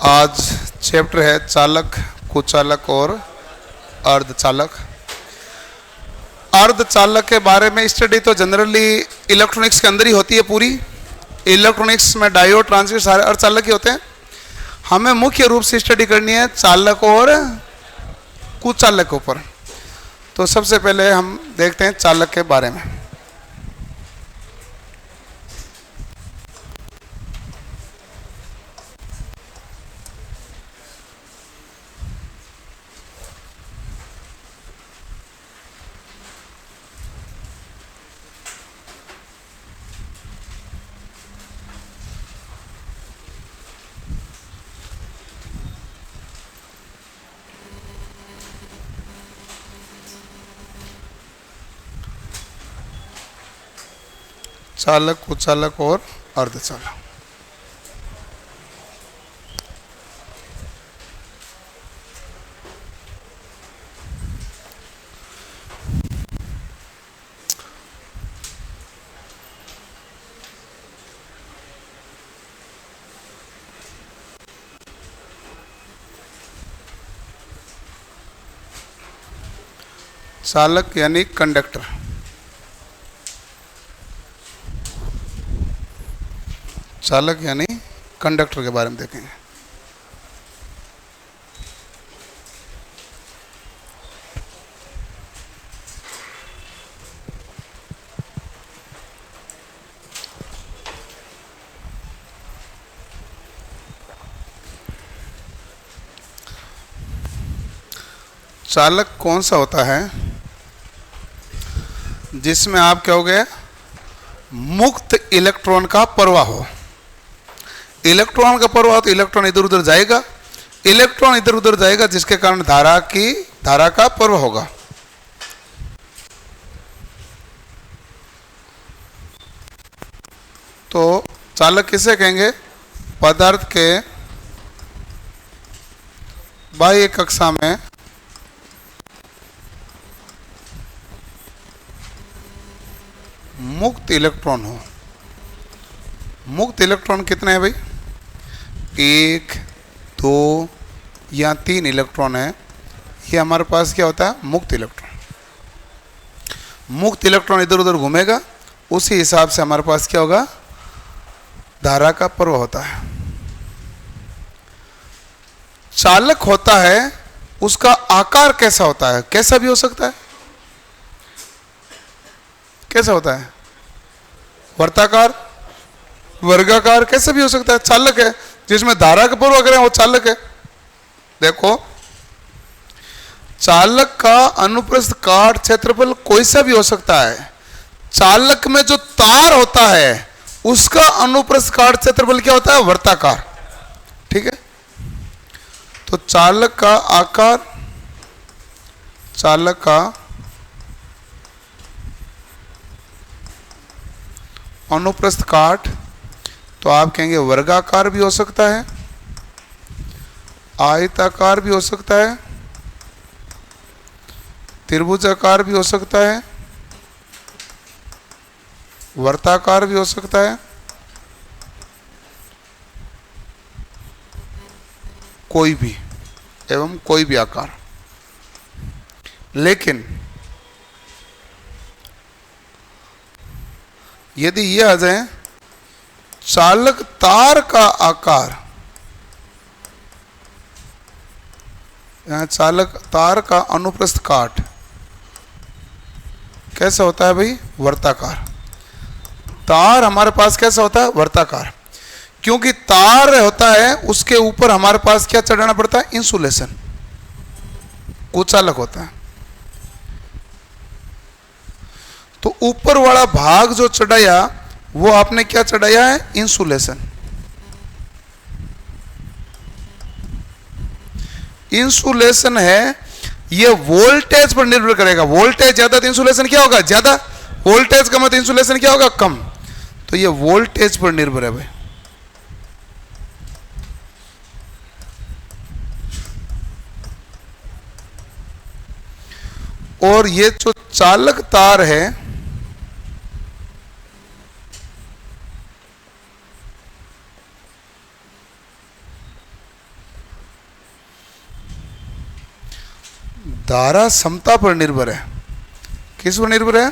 आज चैप्टर है चालक, कुचालक और अर्धचालक। अर्धचालक के बारे में स्टडी तो जनरली इलेक्ट्रॉनिक्स के अंदर ही होती है पूरी। इलेक्ट्रॉनिक्स में डायोड, ट्रांजिस्टर सारे अर्धचालक ही होते हैं। हमें मुख्य रूप से स्टडी करनी है चालक और कुचालक के ऊपर। तो सबसे पहले हम देखते हैं चालक के बारे में। चालक, कुचालक और अर्धचालक। चालक यानी कंडक्टर। चालक यानी कंडक्टर के बारे में देखेंगे। चालक कौन सा होता है जिसमें आप कहोगे मुक्त इलेक्ट्रॉन का प्रवाह हो। इलेक्ट्रॉन का प्रवाह तो इलेक्ट्रॉन इधर उधर जाएगा, इलेक्ट्रॉन इधर उधर जाएगा, जिसके कारण धारा का प्रवाह होगा। तो चालक किसे कहेंगे? पदार्थ के बाह्य कक्षा में मुक्त इलेक्ट्रॉन हो। मुक्त इलेक्ट्रॉन कितने हैं भाई? 1, 2 या 3 इलेक्ट्रॉन है। ये हमारे पास क्या होता है? मुक्त इलेक्ट्रॉन। मुक्त इलेक्ट्रॉन इधर उधर घूमेगा, उसी हिसाब से हमारे पास क्या होगा? धारा का प्रवाह होता है। चालक होता है, उसका आकार कैसा होता है? कैसा भी हो सकता है। कैसा होता है? वर्ताकार, वर्गाकार, कैसे भी हो सकता है। चालक है, जिसमें धारा का प्रवाह करें वो चालक है। देखो, चालक का अनुप्रस्थ काट क्षेत्रफल कोई सा भी हो सकता है। चालक में जो तार होता है उसका अनुप्रस्थ काट क्षेत्रफल क्या होता है? वर्ताकार। ठीक है। तो चालक का आकार, चालक का अनुप्रस्थ काट, तो आप कहेंगे वर्गाकार भी हो सकता है, आयताकार भी हो सकता है, त्रिभुजाकार भी हो सकता है, वर्ताकार भी हो सकता है, कोई भी एवं कोई भी आकार। लेकिन यदि यह आ जाए चालक तार का आकार, यहां चालक तार का अनुप्रस्थ काट कैसा होता है भाई? वर्ताकार। तार हमारे पास कैसा होता है? वर्ताकार। क्योंकि तार होता है उसके ऊपर हमारे पास क्या चढ़ाना पड़ता है? इंसुलेशन। कुचालक होता है तो ऊपर वाला भाग जो चढ़ाया वो आपने क्या चढ़ाया है? इंसुलेशन। इंसुलेशन है, ये वोल्टेज पर निर्भर करेगा। वोल्टेज ज्यादा तो इंसुलेशन क्या होगा? ज्यादा। वोल्टेज कम तो इंसुलेशन क्या होगा? कम। तो ये वोल्टेज पर निर्भर है भाई। और ये जो चालक तार है धारा समता पर निर्भर है। किस पर निर्भर है?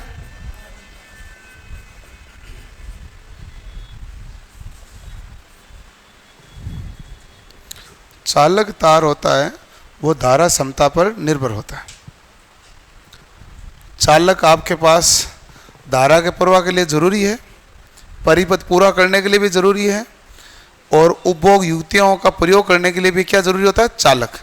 चालक तार होता है वो धारा समता पर निर्भर होता है। चालक आपके पास धारा के प्रवाह के लिए जरूरी है, परिपथ पूरा करने के लिए भी जरूरी है, और उपभोग युक्तियों का प्रयोग करने के लिए भी क्या जरूरी होता है? चालक।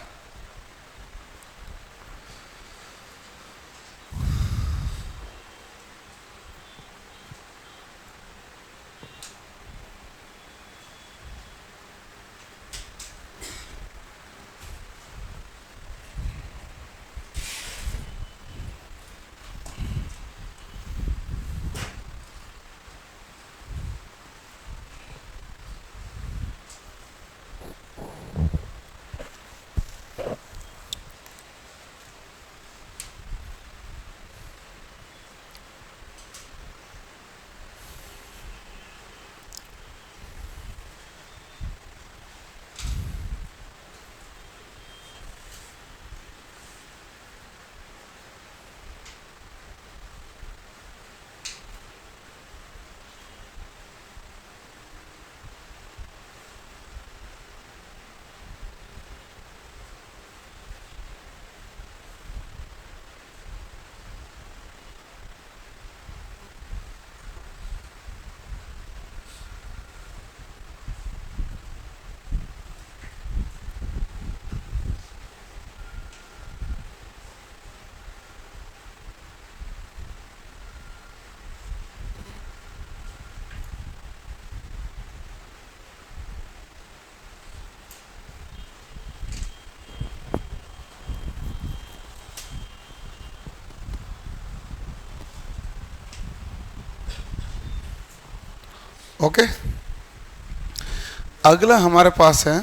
ओके, अगला हमारे पास है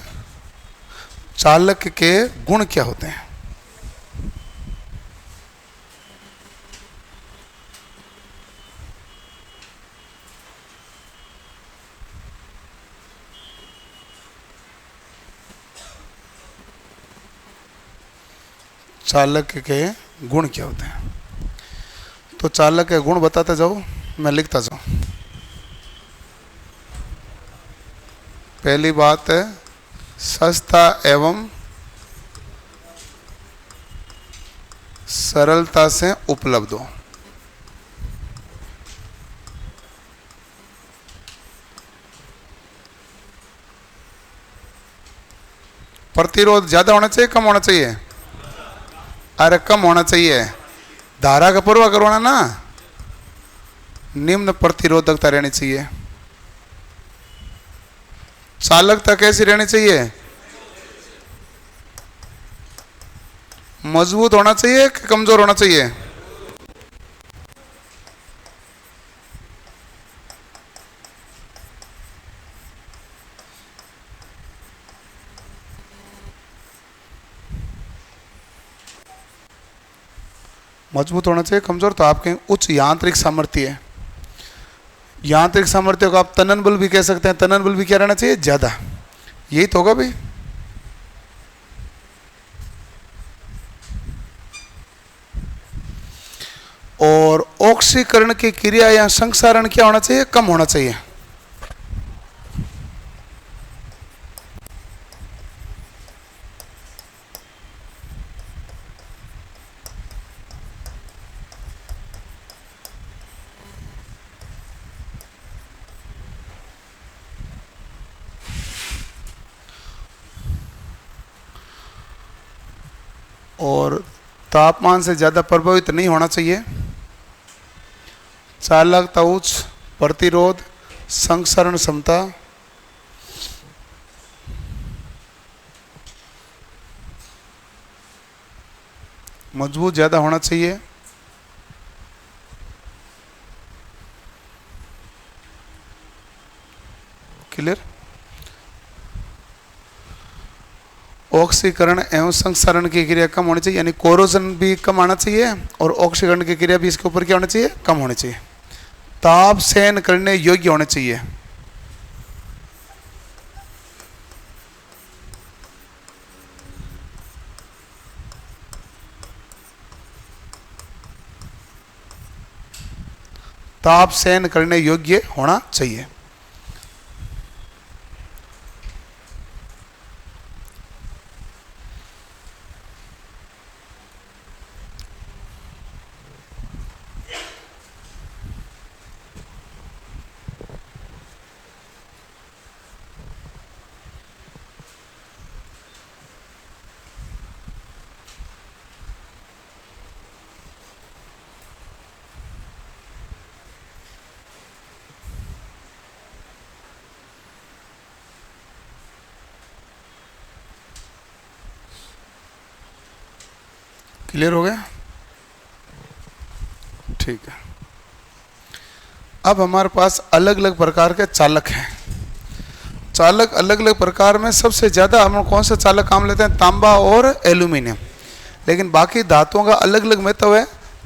चालक के गुण क्या होते हैं। चालक के गुण क्या होते हैं? तो चालक के गुण बताते जाओ, मैं लिखता जाऊं। पहली बात है सस्ता एवं सरलता से उपलब्ध हो। प्रतिरोध ज्यादा होना चाहिए, कम होना चाहिए? अरे कम होना चाहिए। धारा का प्रवाह करवाना ना, निम्न प्रतिरोधकता रहनी चाहिए। चालकता कैसी रहनी चाहिए? मजबूत होना चाहिए कि कमजोर होना चाहिए? मजबूत होना चाहिए। कमजोर तो आपके उच्च यांत्रिक सामर्थ्य है। यांत्रिक सामर्थ्य को आप तनन बल भी कह सकते हैं। तनन बल भी क्या रहना चाहिए? ज्यादा। यही तो होगा भाई। और ऑक्सीकरण की क्रिया या संक्षारण क्या होना चाहिए? कम होना चाहिए। और तापमान से ज़्यादा प्रभावित नहीं होना चाहिए। चालकता उच्च, प्रतिरोध, संक्षारण क्षमता, मजबूत ज़्यादा होना चाहिए। क्लियर? ऑक्सीकरण एवं संक्षारण की क्रिया कम होनी चाहिए, यानी कोरोजन भी कम आना चाहिए, और ऑक्सीकरण की क्रिया भी इसके ऊपर क्या होना चाहिए? कम होनी चाहिए। ताप सहन करने योग्य होने चाहिए। ताप सहन करने योग्य होना चाहिए। क्लियर हो गया? ठीक है। अब हमारे पास अलग अलग प्रकार के चालक हैं। चालक अलग अलग प्रकार में सबसे ज़्यादा हम कौन सा चालक काम लेते हैं? तांबा और एल्यूमिनियम। लेकिन बाकी धातुओं का अलग अलग महत्व है।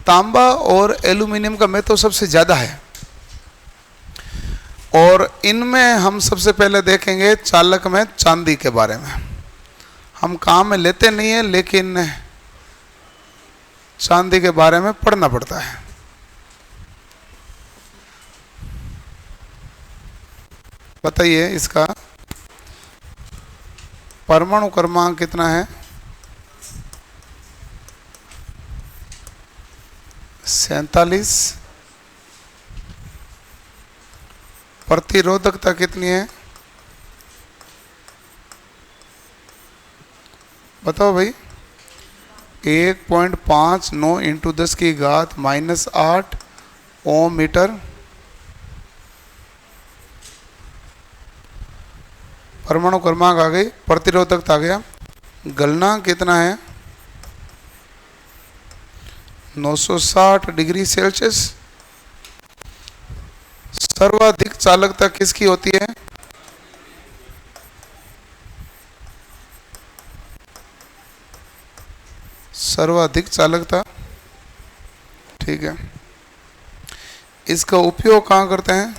तांबा और एल्यूमिनियम का महत्व सबसे ज़्यादा है। और इनमें हम सबसे पहले देखेंगे चालक में चांदी के बारे में। हम काम में लेते नहीं हैं, लेकिन चांदी के बारे में पढ़ना पड़ता है। बताइए इसका परमाणु क्रमांक कितना है? 47। प्रतिरोधकता कितनी है? बताओ भाई। 1.59 इंटू 10 की घात -8 ओम मीटर। परमाणु क्रमांक आ गई, प्रतिरोधकता आ गया। गलनांक कितना है? 960 डिग्री सेल्सियस। सर्वाधिक चालकता किसकी होती है? सर्वाधिक चालकता। ठीक है। इसका उपयोग कहाँ करते हैं?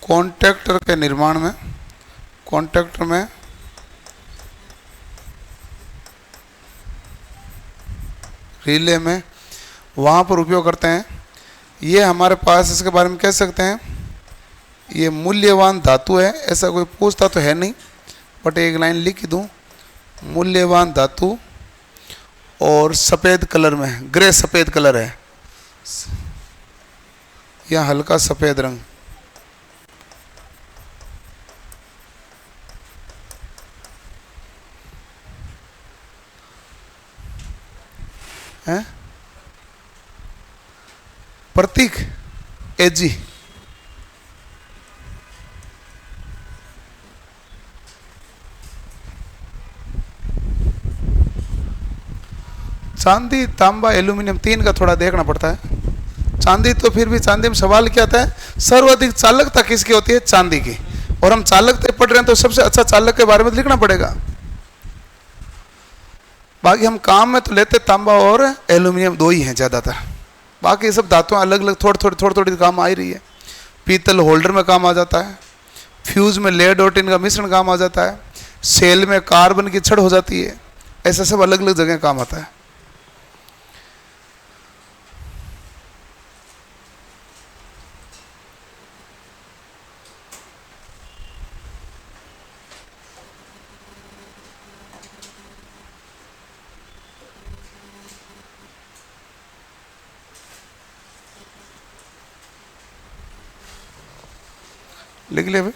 कॉन्टैक्टर के निर्माण में। कॉन्टैक्टर में रिले में वहाँ पर उपयोग करते हैं। ये हमारे पास इसके बारे में कह सकते हैं ये मूल्यवान धातु है। ऐसा कोई पूछता तो है नहीं, बट एक लाइन लिख दूं, मूल्यवान धातु और सफ़ेद कलर में, ग्रे सफ़ेद कलर है या हल्का सफ़ेद रंग है। प्रतीक एजी। चांदी, तांबा, एल्यूमिनियम, तीन का थोड़ा देखना पड़ता है। चांदी तो फिर भी, चांदी में सवाल क्या आता है? सर्वाधिक चालकता किसकी होती है? चांदी की। और हम चालकता पढ़ रहे हैं तो सबसे अच्छा चालक के बारे में लिखना पड़ेगा। बाकी हम काम में तो लेते तांबा और एल्यूमिनियम, दो ही हैं ज़्यादातर। बाकी सब धातुएं अलग अलग थोड़ी थोड़ी काम आ ही रही है। पीतल होल्डर में काम आ जाता है। फ्यूज में लेड और टिन का मिश्रण काम आ जाता है। सेल में कार्बन की छड़ हो जाती है। ऐसा सब अलग अलग जगह काम आता है। लिख ले भाई।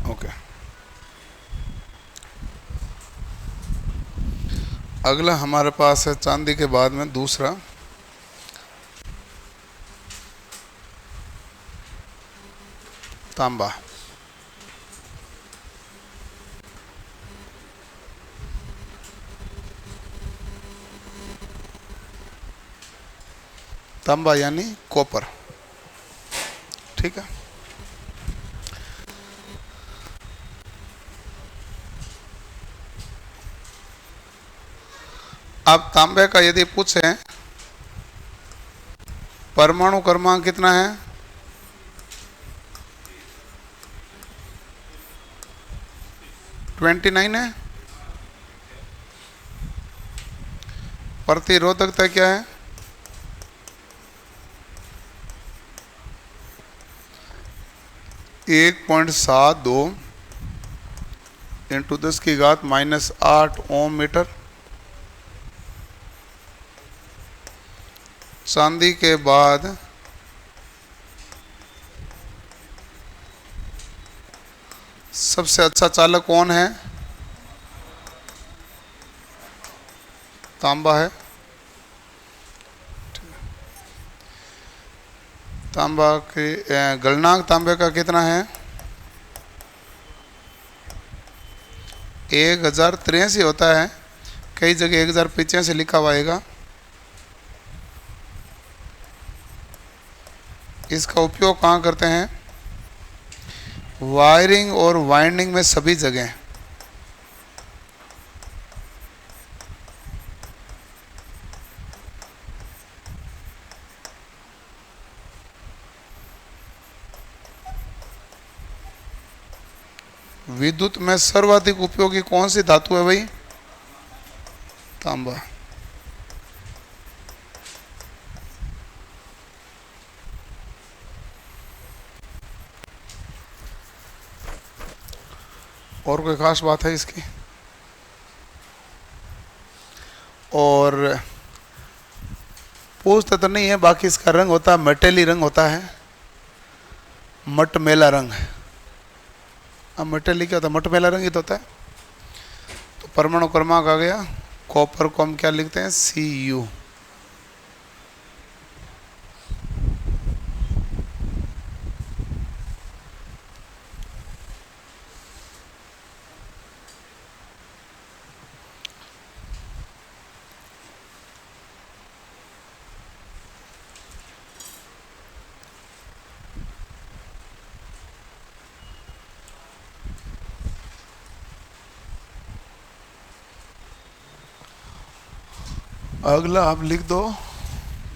ओके। अगला हमारे पास है चांदी के बाद में दूसरा तांबा। तांबा यानी कॉपर। ठीक है। अब तांबे का यदि पूछें परमाणु क्रमांक कितना है, 29 है। प्रतिरोधकता क्या है, 1.72 इंटू 10⁻⁻8 ओम मीटर। चांदी के बाद सबसे अच्छा चालक कौन है, तांबा है। तांबा के गलनांक तांबे का कितना है, 1083 होता है, कई जगह 1085 लिखा हुआ आएगा। इसका उपयोग कहाँ करते हैं, वायरिंग और वाइंडिंग में सभी जगह। विद्युत में सर्वाधिक उपयोगी कौन सी धातु है भाई, तांबा। और कोई खास बात है इसकी, और पूछते तो नहीं है, बाकी इसका रंग होता है मेटेली रंग होता है, मटमैला रंग। अब मेटेली क्या होता है, मटमैला रंग ही तो होता है। तो परमाणु क्रमांक आ गया, कॉपर को हम क्या लिखते हैं, Cu। अगला आप लिख दो,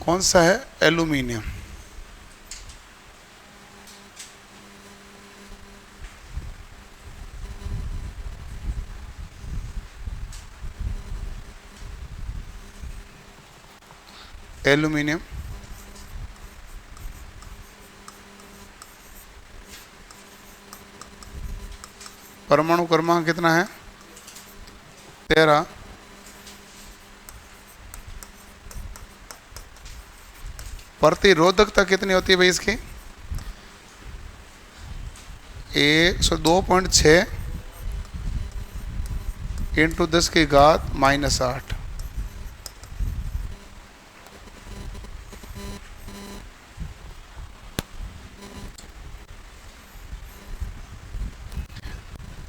कौन सा है, एल्यूमिनियम। एल्यूमिनियम परमाणु क्रमांक कितना है, 13। प्रतिरोधकता कितनी होती है भाई इसकी, 102.6 इंटू 10⁻⁻8।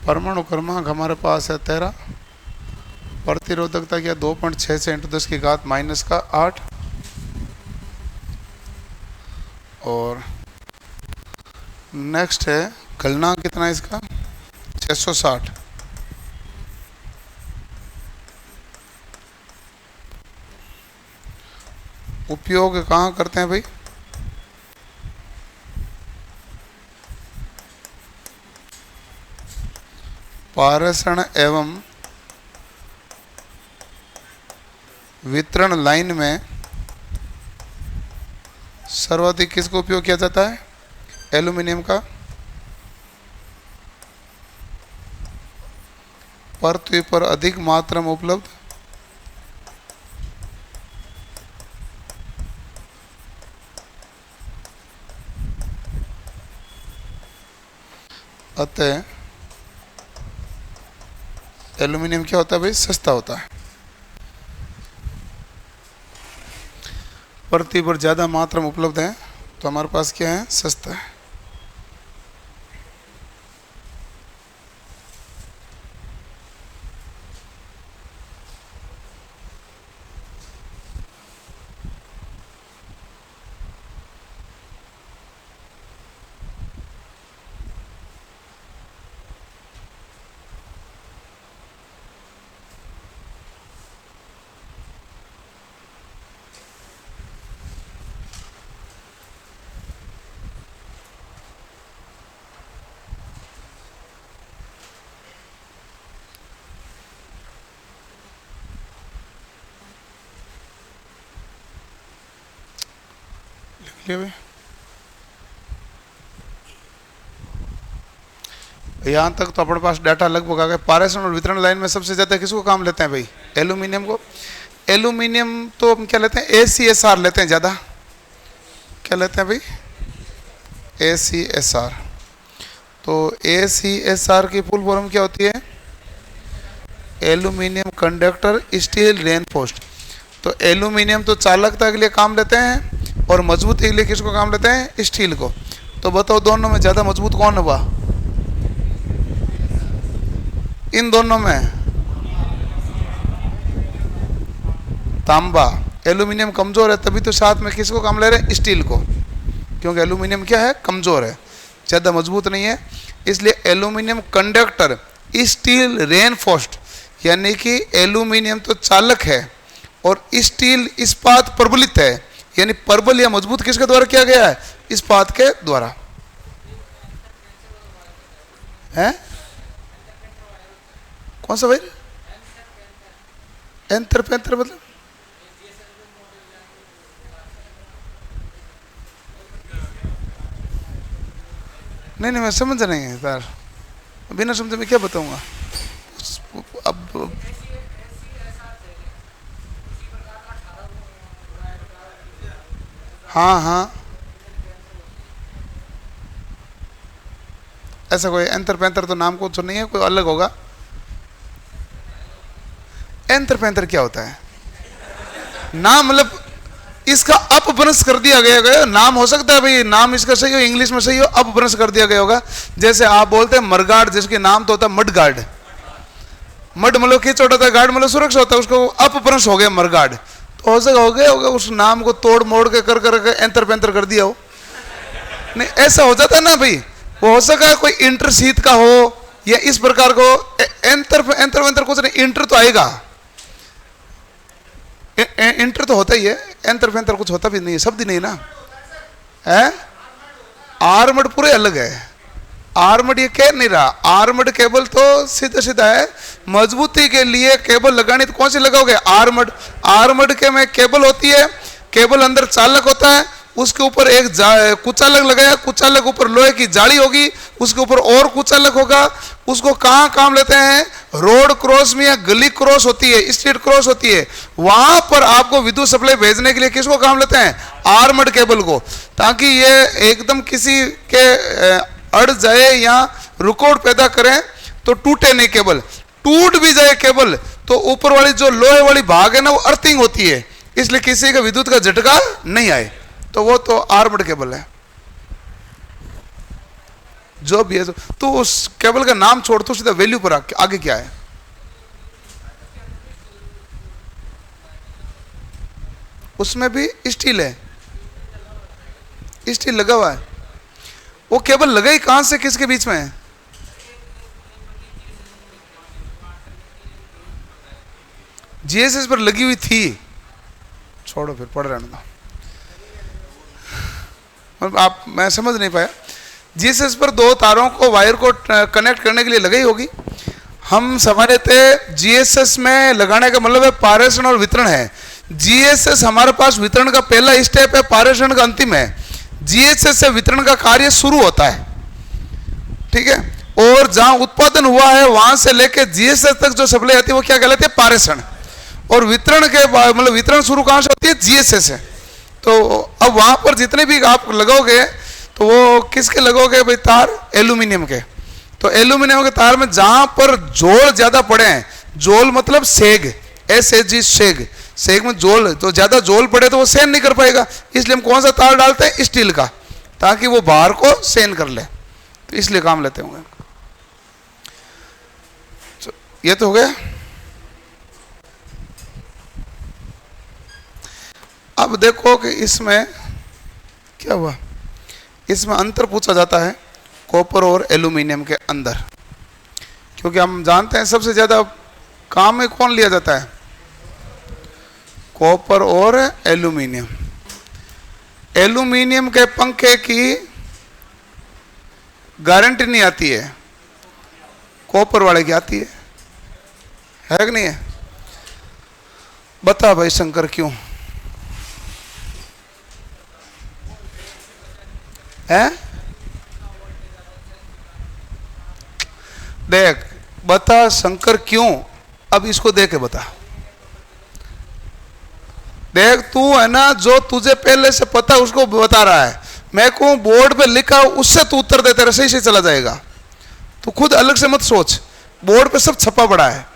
परमाणु क्रमांक हमारे पास है 13, प्रतिरोधकता क्या 2.6 से इंटू 10⁻⁻8। और नेक्स्ट है गलनांक कितना है इसका, 660। उपयोग कहाँ करते हैं भाई, पारेषण एवं वितरण लाइन में सर्वाधिक किसका उपयोग किया जाता है, एल्यूमिनियम का। पृथ्वी पर अधिक मात्रा में उपलब्ध अतः एल्यूमिनियम क्या होता है भाई, सस्ता होता है। पृथ्वी पर ज़्यादा मात्रा में उपलब्ध है तो हमारे पास क्या है, सस्ता है। लिए भाई यहाँ तक तो अपने पास डाटा लगभग आ गया। पारेषण और वितरण लाइन में सबसे ज़्यादा किसको काम लेते हैं भाई? एल्यूमिनियम को। एल्यूमिनियम तो हम क्या लेते हैं? ACSR लेते हैं ज़्यादा। क्या लेते हैं भाई? ACSR। तो ACSR की फुल फॉर्म क्या होती है? Aluminium conductor steel reinforced. तो एल्यूमिनियम तो चालकता के लिए काम लेते हैं और मजबूती के लिए किसको काम लेते हैं? स्टील को। तो बताओ दोनों में ज़्यादा मजबूत कौन हुआ? इन दोनों में तांबा। एल्यूमिनियम कमजोर है, तभी तो साथ में किसको काम ले रहे हैं? स्टील को, क्योंकि एल्यूमिनियम क्या है? कमजोर है, ज़्यादा मजबूत नहीं है। इसलिए एल्यूमिनियम कंडक्टर स्टील रेनफोर्स्ड, यानी कि एल्यूमिनियम तो चालक है और स्टील इस्पात प्रबलित है, यानी प्रबल या मजबूत किसके द्वारा किया गया है? इस्पात के द्वारा है। कौन सा भाई? एंतर पेंतर मतलब नहीं, मैं समझ नहीं है यार, बिना समझे मैं क्या बताऊंगा। अब हाँ, ऐसा कोई एंतर पेंतर तो नाम को तो नहीं है, कोई अलग होगा। एंतर पेंतर क्या होता है? नाम मतलब इसका अपभ्रंश कर दिया गया नाम हो सकता है भाई, नाम इसका सही हो, इंग्लिश में सही हो, अपभ्रंश कर दिया गया होगा। जैसे आप बोलते हैं मडगार्ड, जिसके नाम तो होता है मडगार्ड। मड मतलब कीचड़ होता है, गार्ड मतलब सुरक्षा होता है, उसको अपभ्रंश हो गया मरगार्ड। तो हो सका हो गया होगा उस नाम को तोड़ मोड़ के कर एंतर पेंतर कर दिया हो। नहीं, ऐसा हो जाता है ना भाई। वो हो सका कोई इंटर शीत का हो या इस प्रकार को एंतर वेंतर कुछ नहीं, इंटर तो आएगा, इंटर तो होता ही है, एंतर फेंतर कुछ होता भी नहीं है, शब्द ही नहीं ना है। आर्मड पूरे अलग है, आर्मड ये कह नहीं रहा। आर्मड केबल तो सीधा सीधा है, मजबूती के लिए केबल लगानी तो कौन सी लगाओगे? आर्मड। आर्मड के में केबल होती है, केबल अंदर चालक होता है, उसके ऊपर एक कुचालक लगाया, कुचालक ऊपर लोहे की जाली होगी, उसके ऊपर और कुचालक होगा। उसको कहाँ काम लेते हैं? रोड क्रॉस में या गली क्रॉस होती है, स्ट्रीट क्रॉस होती है, वहां पर आपको विद्युत सप्लाई भेजने के लिए किसको काम लेते हैं? आर्मड केबल को, ताकि ये एकदम किसी के अड़ जाए या रुकावट पैदा करें तो टूटे नहीं केबल। टूट भी जाए केबल तो ऊपर वाली जो लोहे वाली भाग है ना, वो अर्थिंग होती है, इसलिए किसी का विद्युत का झटका नहीं आए, तो वो तो आर्मड केबल है। जो भी है तो उस केबल का नाम छोड़ तो सीधा वैल्यू पर आगे क्या है? उसमें भी स्टील है, स्टील लगा हुआ है। वो केबल लगा ही कहां से, किसके बीच में है? जीएसएस पर लगी हुई थी, छोड़ो फिर पढ़ रहने दो। आप, मैं समझ नहीं पाया। जीएसएस पर दो तारों को, वायर को कनेक्ट करने के लिए लगाई होगी। हम समझ रहे थे जीएसएस में लगाने का मतलब है पारेषण और वितरण है। जीएसएस हमारे पास वितरण का पहला स्टेप है, पारेषण का अंतिम है। जीएसएस से वितरण का कार्य शुरू होता है, ठीक है। और जहां उत्पादन हुआ है वहां से लेकर जीएसएस तक जो सप्लाई आती है वो क्या कहलाती है? पारेषण। और वितरण के मतलब वितरण शुरू कहां से होती है? जीएसएस से। तो अब वहां पर जितने भी आप लगाओगे तो वो किसके लगोगे भाई? तार एल्यूमिनियम के। तो एल्यूमिनियम के तार में जहां पर जोल ज्यादा पड़े हैं, जोल मतलब सेग, SAG सेग, सेग में जोल, तो ज्यादा जोल पड़े तो वो सहन नहीं कर पाएगा, इसलिए हम कौन सा तार डालते हैं? स्टील का, ताकि वो बाहर को सहन कर ले, तो इसलिए काम लेते होंगे। तो ये तो हो गया। अब देखो कि इसमें क्या हुआ। इसमें अंतर पूछा जाता है कॉपर और एल्यूमिनियम के अंदर, क्योंकि हम जानते हैं सबसे ज्यादा काम में कौन लिया जाता है? कॉपर और एल्यूमिनियम। एल्यूमिनियम के पंखे की गारंटी नहीं आती है, कॉपर वाले की आती है कि नहीं है? बता भाई शंकर क्यों? है? देख बता शंकर क्यों, अब इसको दे के बता। देख तू है ना, जो तुझे पहले से पता उसको बता रहा है, मैं कहूं बोर्ड पे लिखा उससे तू उत्तर दे, तेरा सही से चला जाएगा। तू खुद अलग से मत सोच, बोर्ड पे सब छपा पड़ा है।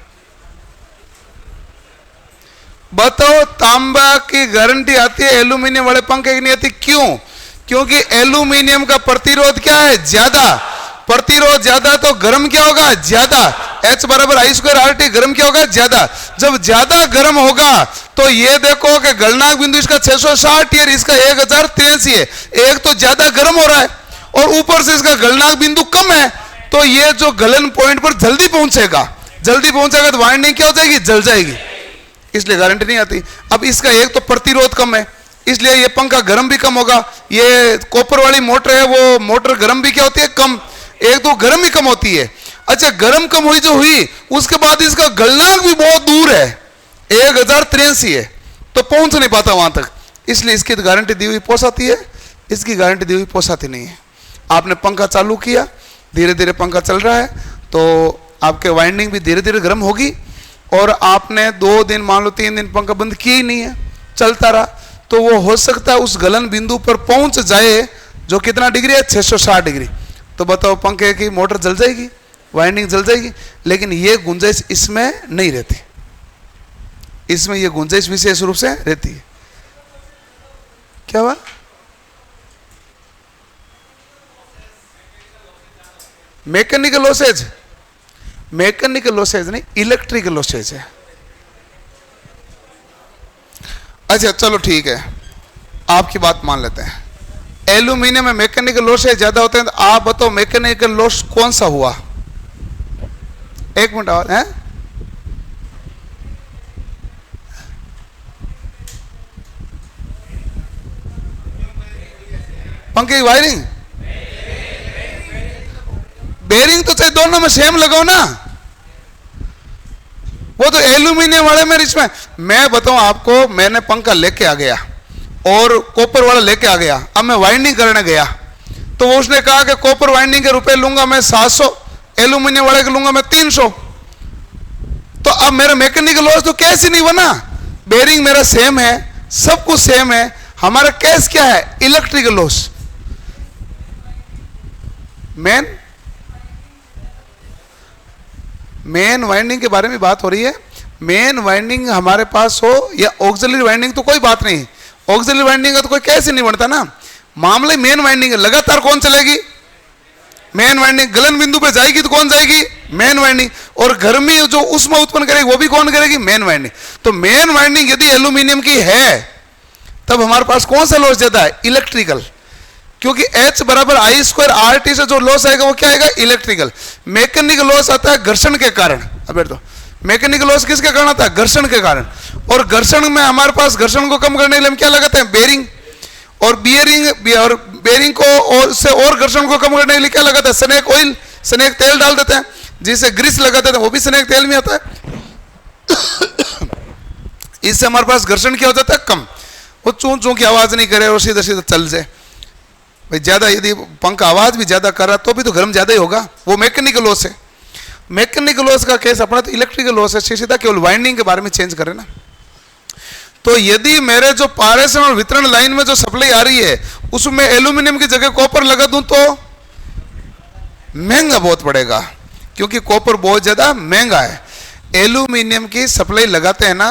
बताओ तांबा की गारंटी आती है, एल्यूमिनियम वाले पंखे की नहीं आती, क्यों? क्योंकि एल्यूमिनियम का प्रतिरोध क्या है? ज्यादा। प्रतिरोध ज्यादा तो गर्म क्या होगा? ज्यादा। H बराबर I² RT, गर्म क्या होगा? ज्यादा। जब ज्यादा गर्म होगा तो ये देखो कि गलनांक बिंदु इसका 660 है, इसका 1083 है। एक तो ज्यादा गर्म हो रहा है और ऊपर से इसका गलनांक बिंदु कम है, तो ये जो गलन पॉइंट पर जल्दी पहुंचेगा, जल्दी पहुंचेगा तो वाइंडिंग क्या हो जाएगी? जल जाएगी, इसलिए गारंटी नहीं आती। अब इसका एक तो प्रतिरोध कम है, इसलिए ये पंखा गर्म भी कम होगा। ये कॉपर वाली मोटर है, वो मोटर गर्म भी क्या होती है? कम। एक तो गर्म ही कम होती है। अच्छा गर्म कम हुई जो हुई, उसके बाद इसका गलनांक भी बहुत दूर है, 1083 है, तो पहुंच नहीं पाता वहां तक, इसलिए इसकी तो गारंटी दी हुई पोसाती है, इसकी गारंटी दी हुई पोसाती नहीं है। आपने पंखा चालू किया, धीरे धीरे पंखा चल रहा है, तो आपके वाइंडिंग भी धीरे धीरे गर्म होगी, और आपने 2 दिन मान लो 3 दिन पंखा बंद किया ही नहीं है, चलता रहा, तो वो हो सकता है उस गलन बिंदु पर पहुंच जाए जो कितना डिग्री है? 660 डिग्री। तो बताओ पंखे की मोटर जल जाएगी, वाइंडिंग जल जाएगी। लेकिन ये गुंजाइश इसमें नहीं रहती, इसमें ये गुंजाइश विशेष रूप से रहती है। क्या हुआ? Mechanical losses? मैकेनिकल लॉसेज नहीं, इलेक्ट्रिकल लॉसेज है। अच्छा चलो ठीक है, आपकी बात मान लेते हैं। एल्यूमिनियम में मैकेनिकल लॉसेज ज्यादा होते हैं, तो आप बताओ मैकेनिकल लॉस कौन सा हुआ? एक मिनट और है, पंखे की वायरिंग, बेरिंग तो चाहे दोनों में सेम लगाओ ना, वो तो एल्यूमिनियम वाले में इसमें। मैं बताऊं आपको, मैंने पंखा लेके आ गया और कॉपर वाला लेके आ गया, अब मैं वाइंडिंग करने गया तो वो उसने कहा कि कॉपर वाइंडिंग के रुपए लूंगा मैं 700, एल्यूमिनियम वाले के लूंगा मैं 300। तो अब मेरा मैकेनिकल लॉस तो कैसे नहीं बना? बेरिंग मेरा सेम है, सब कुछ सेम है, हमारा केस क्या है? Electrical loss. मेन वाइंडिंग के बारे में बात हो रही है। मेन वाइंडिंग हमारे पास हो या ऑक्सिलरी वाइंडिंग तो कोई बात नहीं, ऑक्सिलरी वाइंडिंग का तो कोई कैसे नहीं बनता ना, मामले मेन वाइंडिंग है। लगातार कौन चलेगी? Main winding. गलन बिंदु पे जाएगी तो कौन जाएगी? Main winding. और गर्मी जो उष्मा उत्पन्न करेगी वो भी कौन करेगी? Main winding. तो मेन वाइंडिंग यदि एल्यूमिनियम की है तब हमारे पास कौन सा लॉस ज्यादा है? इलेक्ट्रिकल। क्योंकि H बराबर I² RT से जो लॉस आएगा वो क्या आएगा? इलेक्ट्रिकल। मैकेनिकल लॉस आता है घर्षण के कारण। अब तो मैकेनिकल लॉस किसके कारण आता है? घर्षण के कारण। और घर्षण में हमारे पास घर्षण को कम करने के लिए हम क्या लगाते हैं? बेरिंग। और बेरिंग को और उससे और घर्षण को कम करने के लिए क्या लगाते हैं? स्नेक ऑयल, स्नेक तेल डाल देते हैं, जिसे ग्रीस लगाते थे वो भी स्नेक तेल में आता है। इससे हमारे पास घर्षण क्या हो जाता है? कम। वो चूं चूं की आवाज नहीं करे और सीधा सीधा चल जाए। भाई ज्यादा यदि पंखा आवाज भी ज्यादा कर रहा तो भी तो गर्म ज्यादा ही होगा, वो मैकेनिकल लॉस है। मैकेनिकल लॉस का केस अपना तो इलेक्ट्रिकल लॉस है, सीधा केवल वाइंडिंग के बारे में चेंज करें ना। तो यदि मेरे जो पारेषण और वितरण लाइन में जो सप्लाई आ रही है उसमें एल्यूमिनियम की जगह कॉपर लगा दूं तो महंगा बहुत पड़ेगा, क्योंकि कॉपर बहुत ज्यादा महंगा है। एल्यूमिनियम की सप्लाई लगाते हैं ना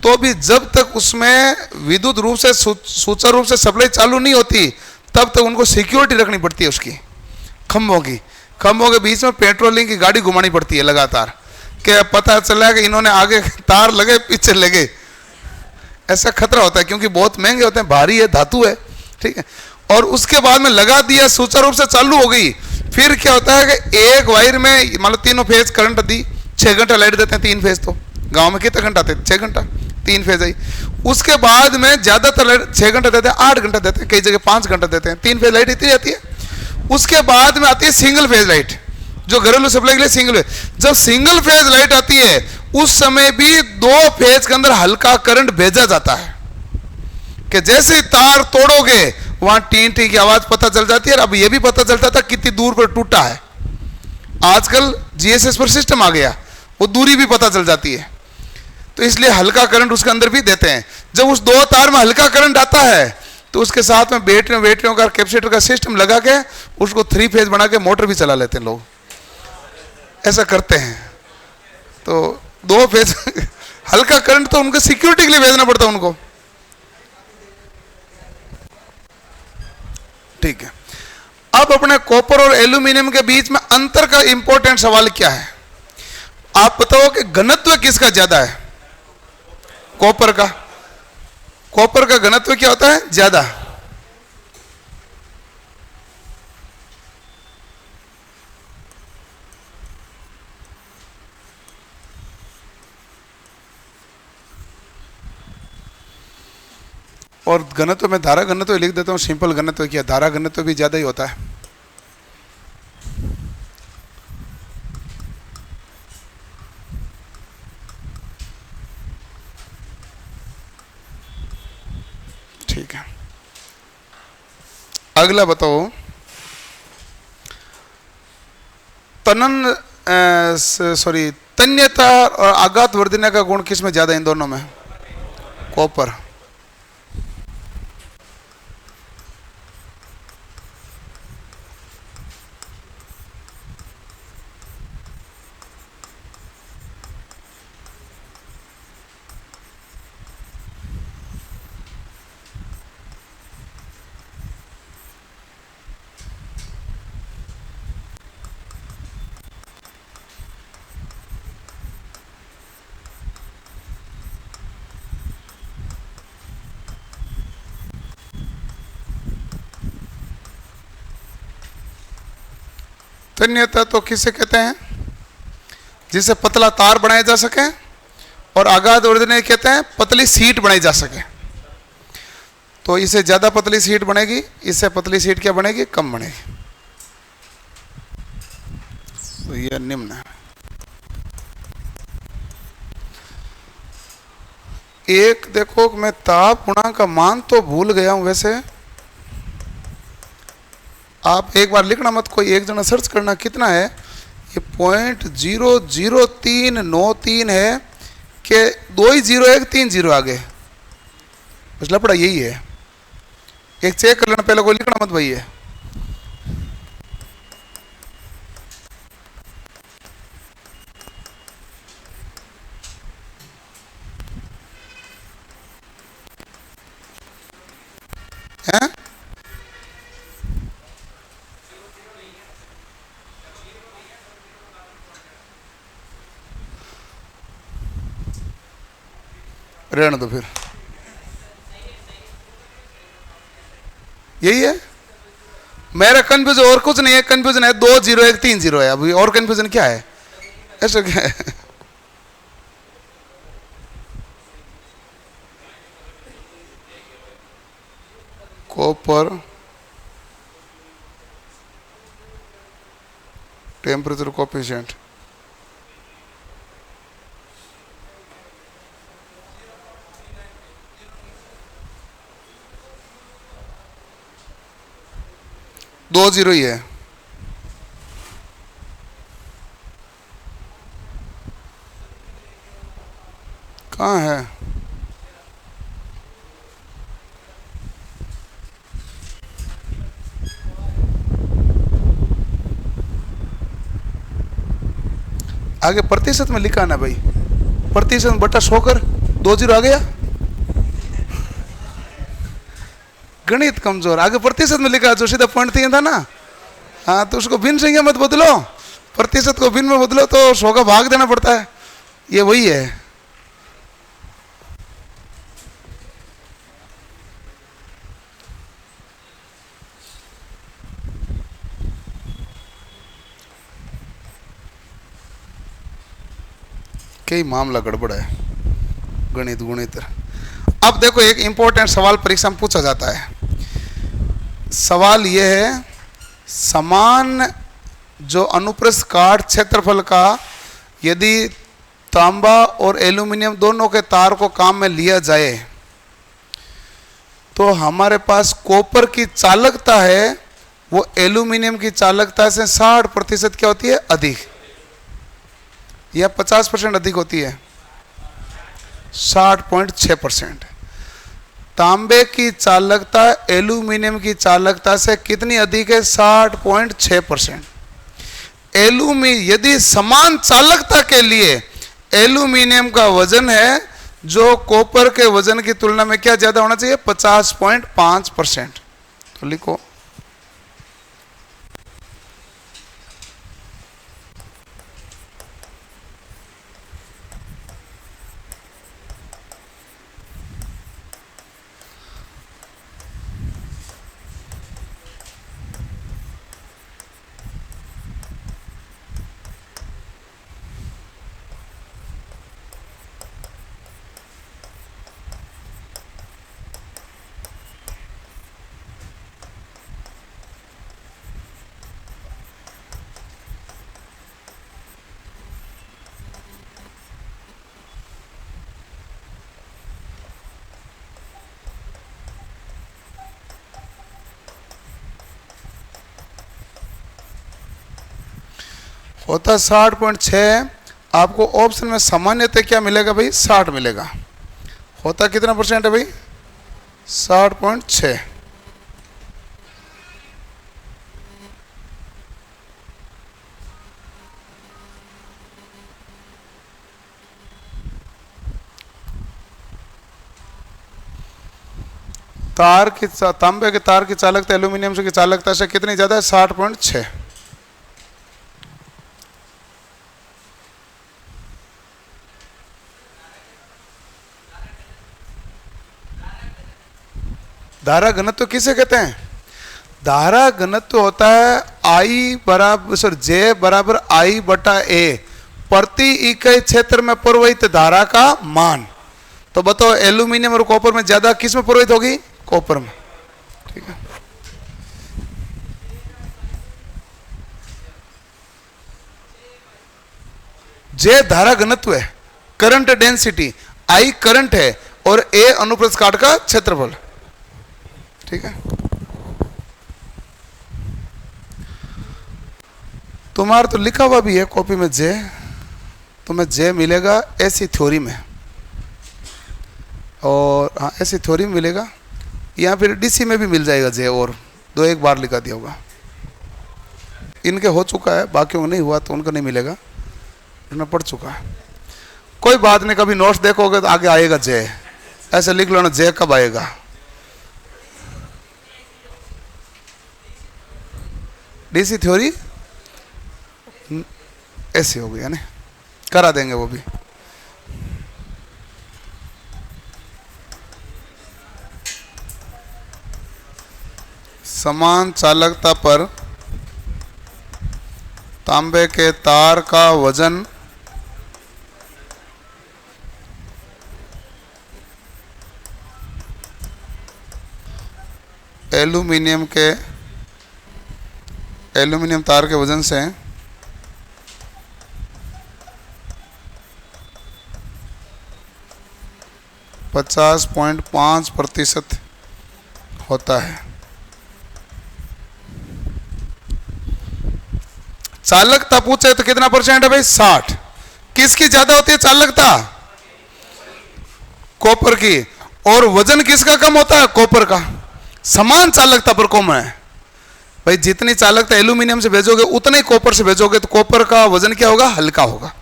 तो भी जब तक उसमें विद्युत रूप से सुचारू रूप से सप्लाई चालू नहीं होती तब तक उनको सिक्योरिटी रखनी पड़ती है उसकी, खंभों की। खंभों के बीच में पेट्रोलिंग की गाड़ी घुमानी पड़ती है लगातार, कि पता चला कि इन्होंने आगे तार लगे पीछे लगे, ऐसा खतरा होता है। क्योंकि बहुत महंगे होते हैं, भारी है, धातु है, ठीक है। और उसके बाद में लगा दिया, सुचारू रूप से चालू हो गई, फिर क्या होता है कि एक वायर में मान लो 3 फेज करंट दी, 6 घंटा लाइट देते हैं 3 फेज। तो गांव में कितने घंटा आते? 6 घंटा, 3 फेज आई। उसके बाद में ज्यादातर लाइट 6 घंटा देते हैं, 8 घंटा देते हैं, कई जगह 5 घंटा देते हैं, 3 फेज लाइट इतनी आती है। उसके बाद में आती है सिंगल फेज लाइट, जो घरेलू सप्लाई के लिए सिंगल फेज। जब सिंगल फेज लाइट आती है उस समय भी 2 फेज के अंदर हल्का करंट भेजा जाता है, कि जैसे तार तोड़ोगे वहां टी टी की आवाज पता चल जाती है। अब ये भी पता चलता था कितनी दूर पर टूटा है। आजकल जीएसएस पर सिस्टम आ गया, वो दूरी भी पता चल जाती है। तो इसलिए हल्का करंट उसके अंदर भी देते हैं। जब उस 2 तार में हल्का करंट आता है तो उसके साथ में बैटरियों का कैपेसिटर का सिस्टम लगा के उसको 3 फेज बना के मोटर भी चला लेते हैं लोग, ऐसा करते हैं। तो 2 फेज हल्का करंट तो उनको सिक्योरिटी के लिए भेजना पड़ता है उनको। ठीक है, अब अपने कॉपर और एल्यूमिनियम के बीच में अंतर का इंपॉर्टेंट सवाल क्या है? आप बताओ कि घनत्व किसका ज्यादा है? कॉपर का। कॉपर का घनत्व क्या होता है? ज्यादा। और घनत्व में धारा घनत्व लिख देता हूं, सिंपल घनत्व क्या, धारा घनत्व भी ज्यादा ही होता है। ठीक है, अगला बताओ, तन्यता और आघात वर्धने का गुण किसमें ज्यादा, इन दोनों में? कॉपर। तन्यता तो किसे कहते हैं? जिसे पतला तार बनाया जा सके, और आघात वर्धने कहते हैं पतली सीट बनाई जा सके। तो इससे ज्यादा पतली सीट बनेगी, इससे पतली सीट क्या बनेगी? कम बनेगी। तो यह निम्न है। एक देखो, मैं ताप गुणांक का मान तो भूल गया हूं, वैसे आप एक बार लिखना मत, कोई एक जना सर्च करना कितना है। ये 0.00393 है कि 2 ही 0 1 3 0 आगे, बस लपड़ा यही है। एक चेक कर लेना पहले, कोई लिखना मत भाई। है रहने दो, फिर यही है मेरा कंफ्यूजन, और कुछ नहीं है। कंफ्यूजन है 2 0 1 3 0 है। अभी और कंफ्यूजन क्या है? ऐसा क्या है? कॉपर टेम्परेचर कोफिशिएंट, दो 0 ही है। कहाँ है? आगे प्रतिशत में लिखा ना भाई, प्रतिशत बटा 100 कर 2 0 आ गया। गणित कमजोर, आगे प्रतिशत में लिखा, जो सीधा पॉइंट था ना। हाँ, तो उसको भिन्न संख्या मत बदलो, प्रतिशत को भिन्न में बदलो तो 100 का भाग देना पड़ता है। ये वही है। कई मामला गड़बड़ है गणित गुणित। अब देखो, एक इंपॉर्टेंट सवाल परीक्षा में पूछा जाता है। सवाल यह है, समान जो अनुप्रस्थ काट क्षेत्रफल का यदि तांबा और एल्यूमिनियम दोनों के तार को काम में लिया जाए तो हमारे पास कॉपर की चालकता है वो एल्यूमिनियम की चालकता से 60% क्या होती है, अधिक, या 50% अधिक होती है, 60.6%। तांबे की चालकता एल्यूमिनियम की चालकता से कितनी अधिक है, 60.6%। यदि समान चालकता के लिए एल्यूमिनियम का वजन है जो कॉपर के वजन की तुलना में क्या ज्यादा होना चाहिए, 50.5%। तो लिखो होता 60.6, आपको ऑप्शन में सामान्यतः क्या मिलेगा भाई, 60 मिलेगा। होता कितना परसेंट है भाई, 60.6। तांबे के तार की चालकता एल्यूमिनियम की चालकता से कितनी ज्यादा है, 60.6। धारा घनत्व किसे कहते हैं, धारा घनत्व होता है जे बराबर आई बटा ए, प्रति इकाई क्षेत्र में प्रवाहित धारा का मान। तो बताओ एल्यूमिनियम और कॉपर में ज्यादा किस में प्रवाहित होगी, कॉपर में। ठीक है, जे धारा घनत्व है, करंट डेंसिटी, आई करंट है और ए अनुप्रस्थ काट का क्षेत्रफल। ठीक है, तुम्हारा तो लिखा हुआ भी है कॉपी में जे, तुम्हें जे मिलेगा ऐसी थ्योरी में, और हाँ ऐसी थ्योरी में मिलेगा, या फिर डीसी में भी मिल जाएगा जे, और 2-1 बार लिखा दिया होगा। इनके हो चुका है, बाकियों को नहीं हुआ तो उनको नहीं मिलेगा, उन्हें पढ़ चुका है। कोई बात नहीं, कभी नोट्स देखोगे तो आगे आएगा जे, ऐसे लिख लो ना, जे कब आएगा। डीसी थ्योरी ऐसी हो गई है ना, करा देंगे वो भी। समान चालकता पर तांबे के तार का वजन एल्यूमिनियम तार के वजन से 50.5% होता है। चालकता पूछे तो कितना परसेंट है भाई, 60। किसकी ज्यादा होती है चालकता, कॉपर की, और वजन किसका कम होता है, कॉपर का। समान चालकता पर कम है भाई, जितनी चालकता एल्यूमिनियम से भेजोगे उतने ही कॉपर से भेजोगे, तो कॉपर का वजन क्या होगा, हल्का होगा।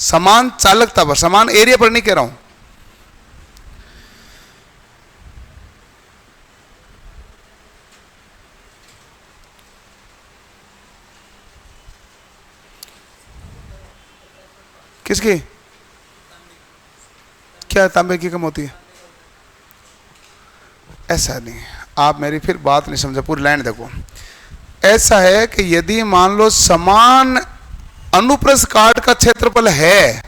समान चालकता पर, समान एरिया पर नहीं कह रहा हूं। किसकी, क्या तांबे की कम होती है, ऐसा नहीं। आप मेरी फिर बात नहीं समझे, पूरी लाइन देखो। ऐसा है कि यदि मान लो समान अनुप्रस्थ काट का क्षेत्रफल है,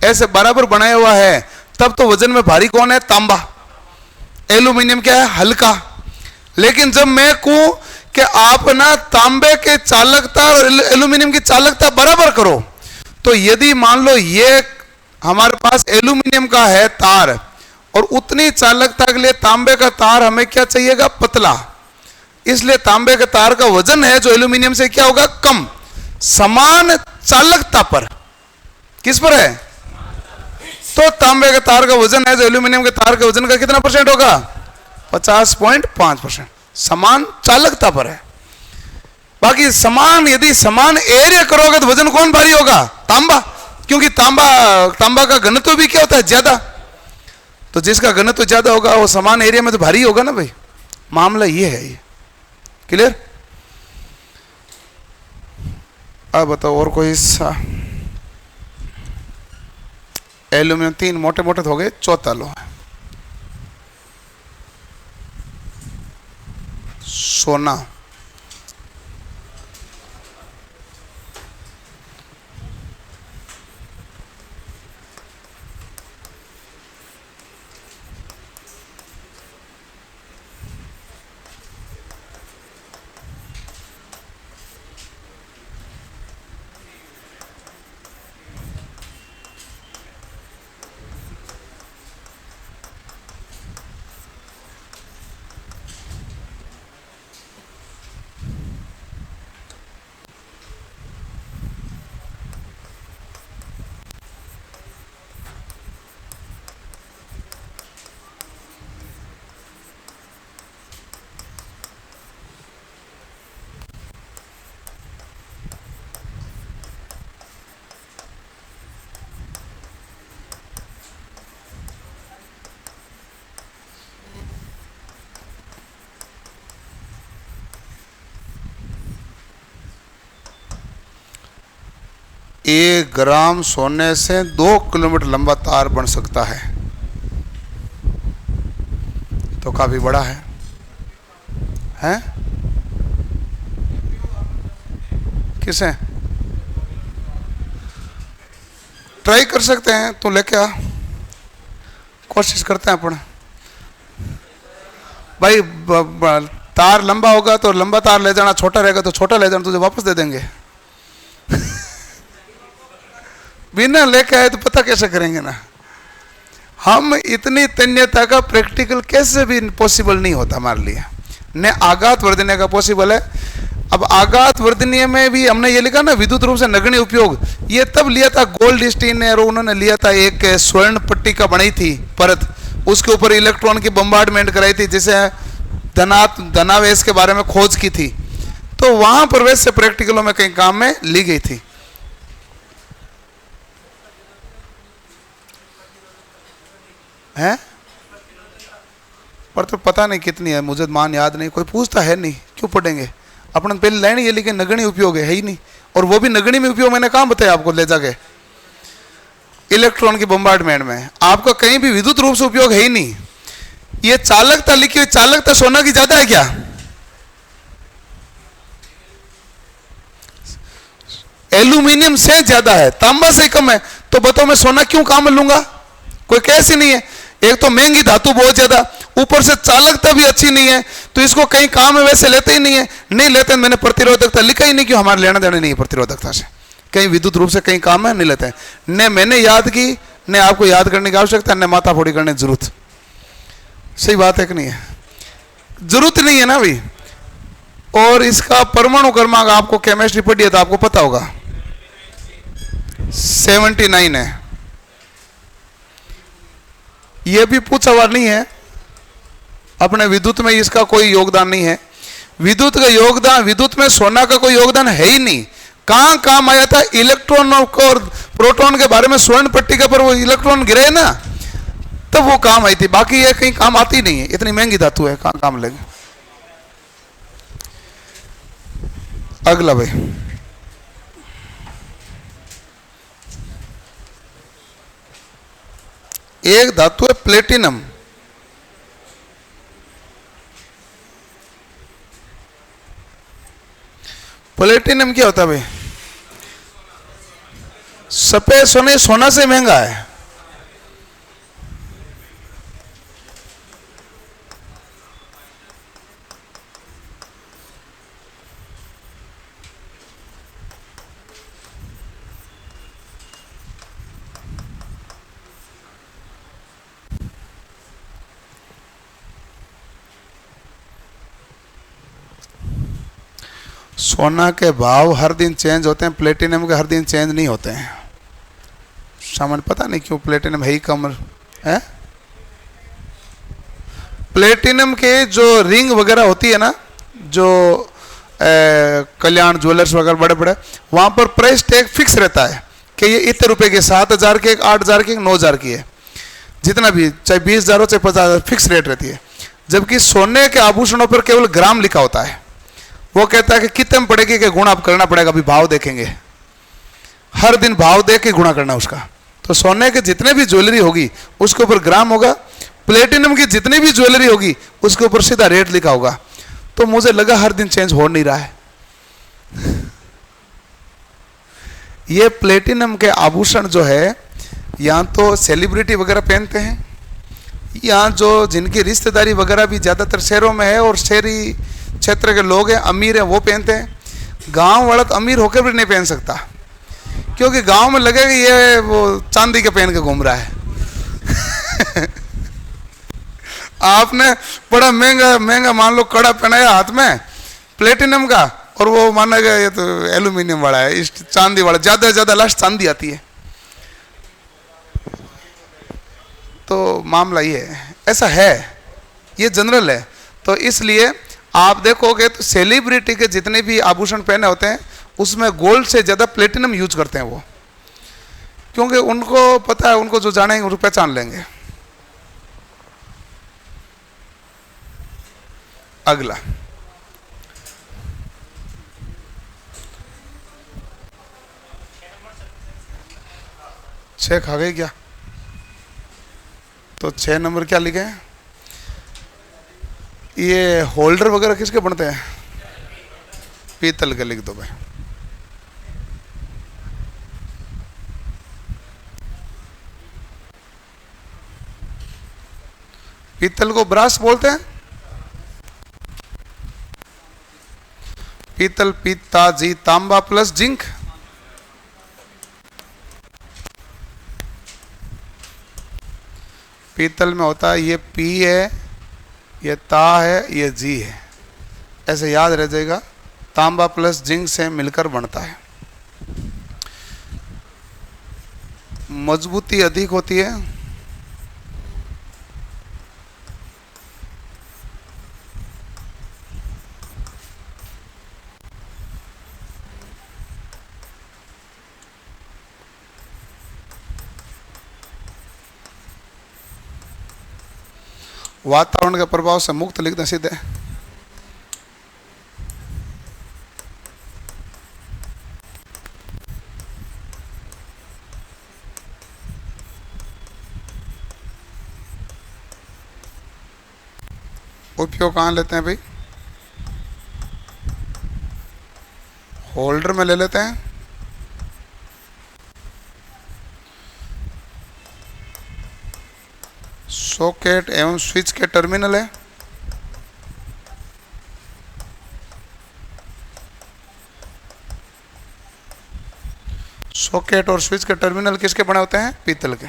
ऐसे बराबर बनाया हुआ है, तब तो वजन में भारी कौन है, तांबा। एल्यूमिनियम क्या है, हल्का। लेकिन जब मैं कहूं कि आप ना तांबे के चालकता और एल्यूमिनियम की चालकता बराबर करो, तो यदि मान लो ये हमारे पास एल्यूमिनियम का है तार और उतनी चालकता के लिए तांबे का तार हमें क्या चाहिएगा, पतला। इसलिए तांबे के तार का वजन है जो एल्यूमिनियम से क्या होगा, कम। समान चालकता पर, किस पर है, तो तांबे के तार का वजन है जो एल्यूमिनियम के तार के वजन का कितना परसेंट होगा, 50.5%। समान चालकता पर है। बाकी समान, यदि समान एरिया करोगे तो वजन कौन भारी होगा, तांबा, क्योंकि तांबा का घनत्व भी क्या होता है, ज्यादा। तो जिसका घनत्व ज्यादा होगा वो समान एरिया में तो भारी होगा ना भाई। मामला ये है, ये क्लियर। अब बताओ और कोई हिस्सा। एल्यूमिनियम 3 मोटे मोटे हो गए, चौथा लो सोना। एक ग्राम सोने से 2 किलोमीटर लंबा तार बन सकता है, तो काफी बड़ा है, हैं? किसे ट्राई कर सकते हैं, तो लेके आ, कोशिश करते हैं अपन भाई। तार लंबा होगा तो लंबा तार ले जाना, छोटा रहेगा तो छोटा ले जाना, तुझे वापस दे देंगे। बिना लेके आए तो पता कैसे करेंगे ना। हम इतनी तन्यता का प्रैक्टिकल कैसे भी पॉसिबल नहीं होता हमारे लिए। न आघात वर्धनीय का पॉसिबल है। अब आघात वर्धनीय में भी हमने ये लिखा ना, विद्युत रूप से नगण्य उपयोग, ये तब लिया था गोल्डस्टीन ने, और उन्होंने लिया था एक स्वर्ण पट्टी का बनाई थी परत, उसके ऊपर इलेक्ट्रॉन की बम्बार्डमेंट कराई थी, जिसे धनावेश के बारे में खोज की थी। तो वहां पर वैसे प्रैक्टिकलों में कई काम में ली गई थी। है पर तो पता नहीं कितनी है, मुझे मान याद नहीं, कोई पूछता है नहीं, क्यों पढ़ेंगे अपन। पहले लाइन ये लिखे नगण्य उपयोग है ही नहीं, और वो भी नगण्य में उपयोग मैंने कहां बताया आपको, ले जाके इलेक्ट्रॉन की बम्बार्डमेंट में। आपका कहीं भी विद्युत रूप से उपयोग है ही नहीं। ये चालकता लिखी हुई, चालकता सोना की ज्यादा है क्या, एल्यूमिनियम से ज्यादा है, तांबा से कम है। तो बताओ मैं सोना क्यों काम में लूंगा, कोई कैसे नहीं है। एक तो महंगी धातु बहुत ज्यादा, ऊपर से चालकता भी अच्छी नहीं है, तो इसको कहीं काम में वैसे लेते ही नहीं है। नहीं लेते, मैंने प्रतिरोधकता लिखा ही नहीं, क्यों, हमारे लेना देना नहीं है प्रतिरोधकता से, कहीं विद्युत रूप से कहीं काम है नहीं लेते हैं। न मैंने याद की, न आपको याद करने की आवश्यकता, न माथा फोड़ी करने की जरूरत। सही बात है कि नहीं है, जरूरत नहीं है ना भाई। और इसका परमाणु क्रमांक आपको केमिस्ट्री पढ़ी है तो आपको पता होगा, 79 है। यह भी पूछा हुआ नहीं है, अपने विद्युत में इसका कोई योगदान नहीं है। विद्युत का योगदान, विद्युत में सोना का कोई योगदान है ही नहीं। कहां काम आया था, इलेक्ट्रॉन और प्रोटॉन के बारे में स्वर्ण पट्टिका पर वो इलेक्ट्रॉन गिरे ना, तब वो काम आई थी। बाकी ये कहीं काम आती नहीं है, इतनी महंगी धातु है, कहां काम लगे। अगला भाई, एक धातु है प्लेटिनम। प्लेटिनम क्या होता है भाई, सफेद सोने, सोना से महंगा है। सोना के भाव हर दिन चेंज होते हैं, प्लेटिनम के हर दिन चेंज नहीं होते हैं। सामान्य पता नहीं क्यों प्लेटिनम है ही कम है। प्लेटिनम के जो रिंग वगैरह होती है ना, जो कल्याण ज्वेलर्स वगैरह बड़े बड़े, वहां पर प्राइस टैग फिक्स रहता है कि ये इतने रुपए के, 7,000 के, 8,000 के, 9,000 की है, जितना भी, चाहे 20,000 हो चाहे 50,000, फिक्स रेट रहती है। जबकि सोने के आभूषणों पर केवल ग्राम लिखा होता है। वो कहता है कि कितने में पड़ेगी, कि गुणा आप करना पड़ेगा, अभी भाव देखेंगे, हर दिन भाव देख के गुणा करना उसका। तो सोने के जितने भी ज्वेलरी होगी उसके ऊपर ग्राम होगा, प्लेटिनम की जितनी भी ज्वेलरी होगी उसके ऊपर सीधा रेट लिखा होगा। तो मुझे लगा हर दिन चेंज हो नहीं रहा है। ये प्लेटिनम के आभूषण जो है, यहाँ तो सेलिब्रिटी वगैरह पहनते हैं, यहाँ जो जिनकी रिश्तेदारी वगैरह भी ज़्यादातर शहरों में है और शहरी क्षेत्र के लोग हैं, अमीर हैं, वो पहनते हैं। गांव वाला तो अमीर होकर भी नहीं पहन सकता, क्योंकि गांव में लगेगा ये वो चांदी के पहन के घूम रहा है। आपने बड़ा महंगा महंगा मान लो कड़ा पहनाया हाथ में प्लेटिनम का, और वो मानेगा ये तो एल्यूमिनियम वाला है, इस चांदी वाला, ज़्यादा से ज़्यादा लास्ट चांदी आती है। तो मामला ये है, ऐसा है, ये जनरल है। तो इसलिए आप देखोगे तो सेलिब्रिटी के जितने भी आभूषण पहने होते हैं उसमें गोल्ड से ज़्यादा प्लेटिनम यूज करते हैं वो, क्योंकि उनको पता है, उनको जो जानेंगे उनको पहचान लेंगे। अगला, छह खा गई क्या? तो 6 नंबर क्या लिखे हैं? ये होल्डर वगैरह किसके बनते हैं? पीतल के लिख दो भाई। पीतल को ब्रास बोलते हैं। पीतल, पीता, जी, तांबा प्लस जिंक। पीतल में होता है ये पी है, ये ता है, ये जी है, ऐसे याद रह जाएगा। तांबा प्लस जिंक से मिलकर बनता है। मजबूती अधिक होती है, वातावरण के प्रभाव से मुक्त लिखना सीधे। उपयोग कहाँ लेते हैं भाई? होल्डर में ले लेते हैं। सॉकेट एवं स्विच के टर्मिनल है। सॉकेट और स्विच के टर्मिनल किसके बने होते हैं? पीतल के।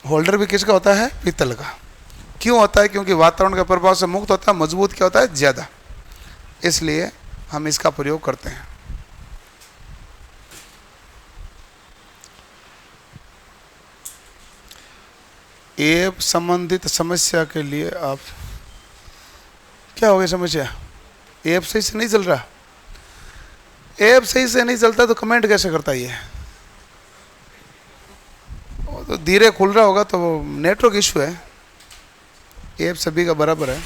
होल्डर भी किसका होता है? पीतल का। क्यों होता है? क्योंकि वातावरण के प्रभाव से मुक्त होता है, मजबूत क्या होता है? ज़्यादा, इसलिए हम इसका प्रयोग करते हैं। ऐप संबंधित समस्या के लिए आप, क्या हो गई समस्या? ऐप सही से नहीं चल रहा। ऐप सही से नहीं चलता तो कमेंट कैसे करता ये? तो धीरे खुल रहा होगा तो नेटवर्क इशू है। ऐप सभी का बराबर है।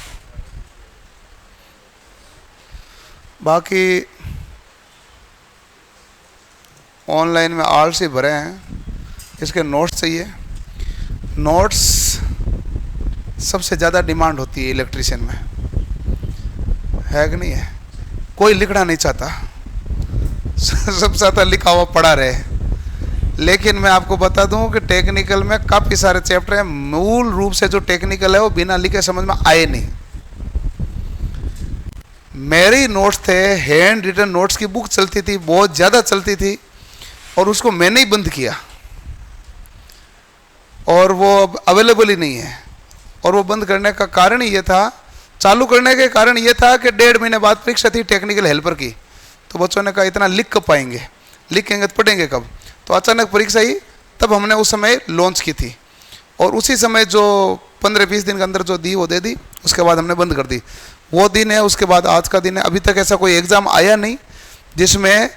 बाकी ऑनलाइन में आलसी भरे हैं, इसके नोट्स चाहिए। नोट्स सबसे ज़्यादा डिमांड होती है इलेक्ट्रिशियन में, है कि नहीं है? कोई लिखना नहीं चाहता, सब चाहता लिखा हुआ पड़ा रहे। लेकिन मैं आपको बता दूं कि टेक्निकल में काफ़ी सारे चैप्टर हैं, मूल रूप से जो टेक्निकल है वो बिना लिखे समझ में आए नहीं। मेरे नोट्स थे, हैंड रिटन नोट्स की बुक चलती थी, बहुत ज़्यादा चलती थी, और उसको मैंने ही बंद किया, और वो अब अवेलेबल ही नहीं है। और वो बंद करने का कारण ये था चालू करने के कारण ये था कि 1.5 महीने बाद परीक्षा थी टेक्निकल हेल्पर की, तो बच्चों ने कहा इतना लिख कब पाएंगे, लिखेंगे तो पढ़ेंगे कब। तो अचानक परीक्षा आई, तब हमने उस समय लॉन्च की थी, और उसी समय जो 15-20 दिन के अंदर जो दी वो दे दी, उसके बाद हमने बंद कर दी। वो दिन है, उसके बाद आज का दिन है। अभी तक ऐसा कोई एग्ज़ाम आया नहीं जिसमें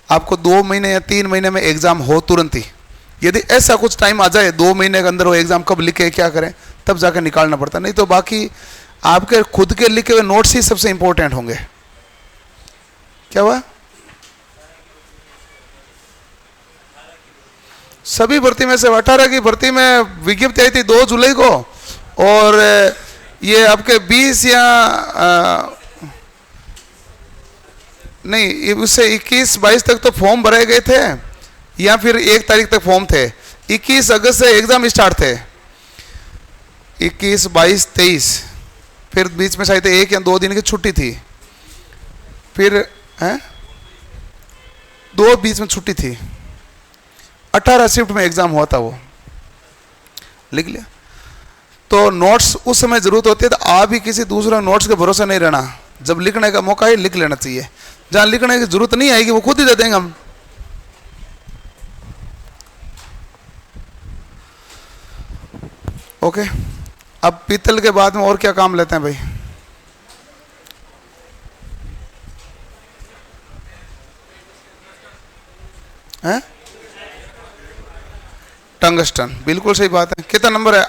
आपको 2 महीने या 3 महीने में एग्ज़ाम हो तुरंत ही। यदि ऐसा कुछ टाइम आ जाए 2 महीने के अंदर वो एग्ज़ाम कब लिखे क्या करें, तब जाकर निकालना पड़ता, नहीं तो बाकी आपके खुद के लिखे हुए नोट्स ही सबसे इंपॉर्टेंट होंगे। क्या हुआ? सभी भर्ती में से 18 की भर्ती में विज्ञप्ति आई थी 2 जुलाई को, और ये आपके 20 या नहीं, उससे 21-22 तक तो फॉर्म भरे गए थे, या फिर 1 तारीख तक फॉर्म थे। 21 अगस्त से एग्जाम स्टार्ट थे, 21, 22, 23, फिर बीच में शायद 1 या 2 दिन की छुट्टी थी, फिर हैं 2 बीच में छुट्टी थी। 18 शिफ्ट में एग्जाम हुआ था, वो लिख लिया। तो नोट्स उस समय जरूरत होती है, तो आप भी किसी दूसरे नोट्स के भरोसे नहीं रहना। जब लिखने का मौका है लिख लेना चाहिए, जहां लिखने की जरूरत नहीं आएगी वो खुद ही दे देंगे हम। ओके, अब पीतल के बाद में और क्या काम लेते हैं भाई? हैं? टंगस्टन, बिल्कुल सही बात है। कितना नंबर है?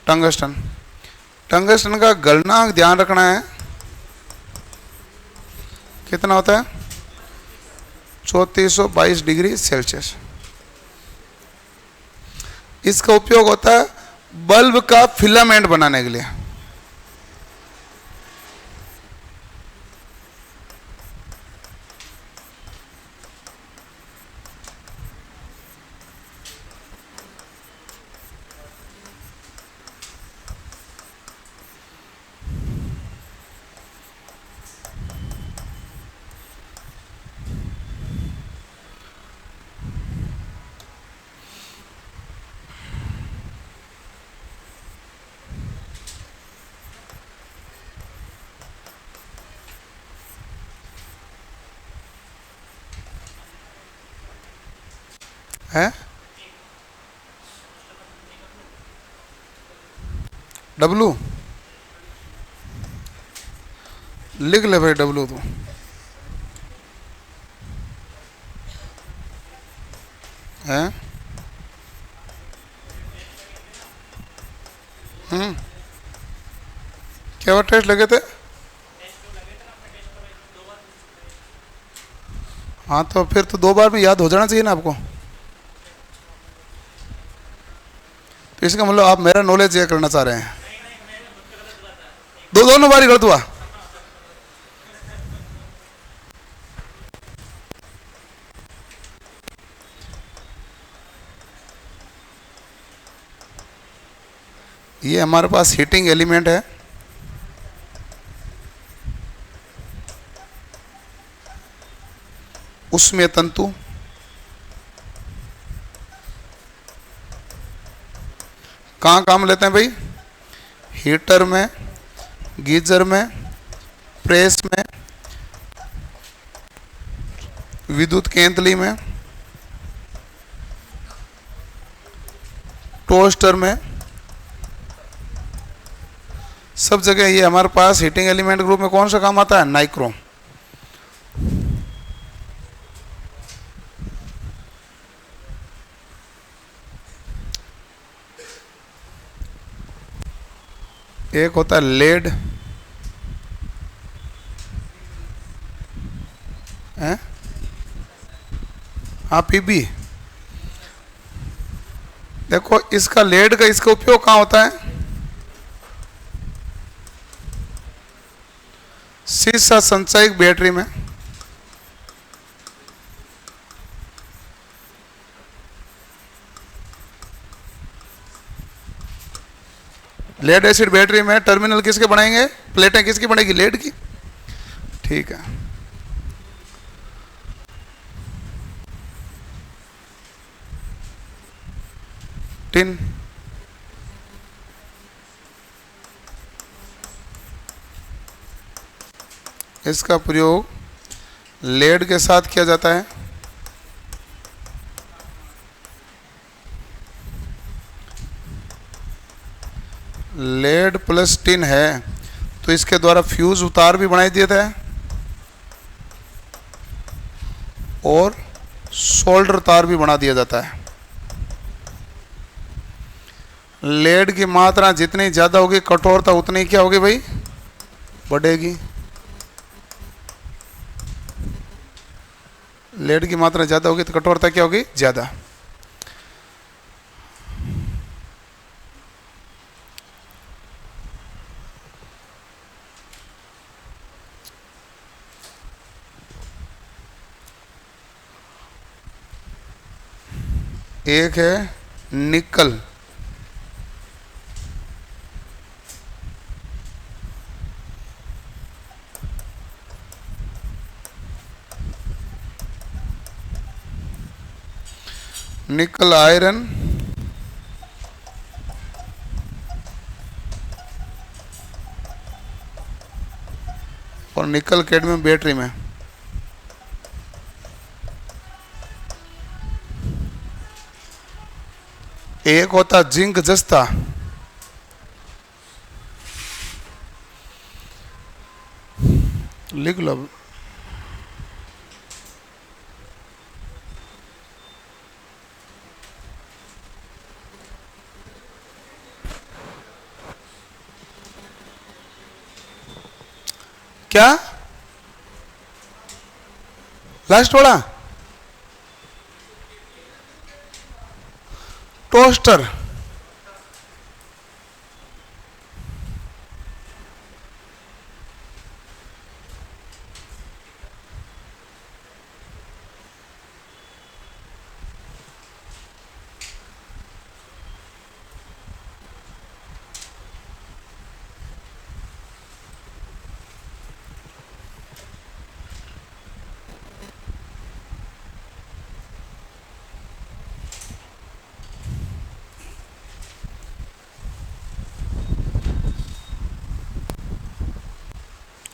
टंगस्टन, टंगस्टन का गलनांक ध्यान रखना है, कितना होता है? 3422 डिग्री सेल्सियस। इसका उपयोग होता है बल्ब का फिलामेंट बनाने के लिए। है डब्लू, लिख ले भाई डब्लू तो। है क्या वो टेस्ट लगे थे? हाँ, तो फिर तो 2 बार में याद हो जाना चाहिए ना आपको। तो इसका मतलब आप मेरा नॉलेज ये करना चाह रहे हैं? दोनों बार ही गलत हुआ। ये हमारे पास हीटिंग एलिमेंट है, उसमें तंतु, कहाँ काम लेते हैं भाई? हीटर में, गीजर में, प्रेस में, विद्युत केंतली में, टोस्टर में, सब जगह ये हमारे पास हीटिंग एलिमेंट ग्रुप में कौन सा काम आता है? नाइक्रोम। एक होता है लेड, है? हाँ, पीबी। देखो इसका लेड का इसका उपयोग कहाँ होता है? सीसा संचायक बैटरी में। लेड एसिड बैटरी में टर्मिनल किसके बनाएंगे? प्लेटें किसकी बनेगी? लेड की। ठीक है, टिन, इसका प्रयोग लेड के साथ किया जाता है। लेड प्लस टिन है तो इसके द्वारा फ्यूज उतार भी बनाई दिया था और सोल्डर तार भी बना दिया जाता है। लेड की मात्रा जितनी ज़्यादा होगी कठोरता उतनी क्या होगी भाई, बढ़ेगी। लेड की मात्रा ज़्यादा होगी तो कठोरता क्या होगी, ज़्यादा। एक है निकल, निकल आयरन और निकल कैडमियम बैटरी में। एक होता जिंक जस्ता, लिख लो। क्या लास्ट वाला, टोस्टर।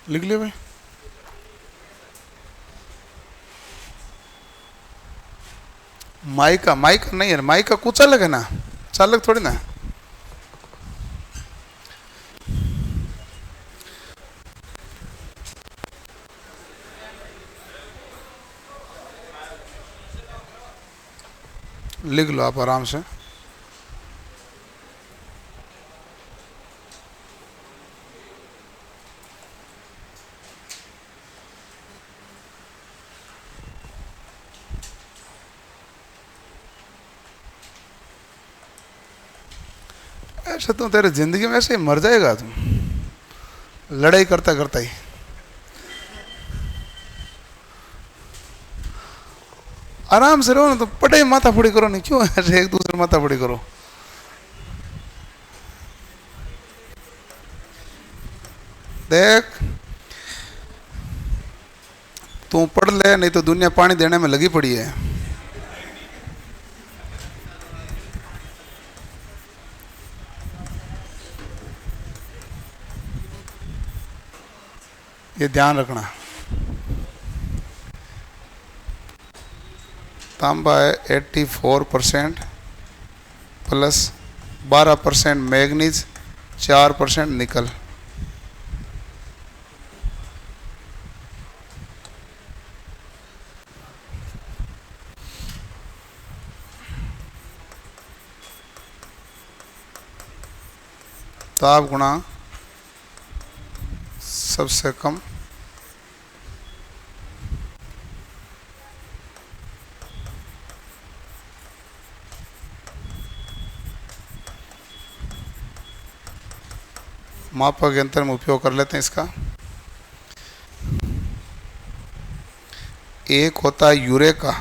लिख लिया भाई। माइका, माइका नहीं है, माइका कुछ अलग है ना, चालक थोड़ी ना। लिख लो आप आराम से। ऐसे तो तेरे जिंदगी में ऐसे ही मर जाएगा तुम, लड़ाई करता करता ही। आराम से रहो ना, तो पटे माथा फोड़ी करो नहीं, क्यों ऐसे एक दूसरे माथा फोड़ी करो। देख तू पढ़ ले, नहीं तो दुनिया पानी देने में लगी पड़ी है। ये ध्यान रखना। तांबा है 84% प्लस 12% मैग्नीज, 4% निकल। ताप गुणा सबसे कम, मापक यंत्र में उपयोग कर लेते हैं इसका। एक होता है यूरेका,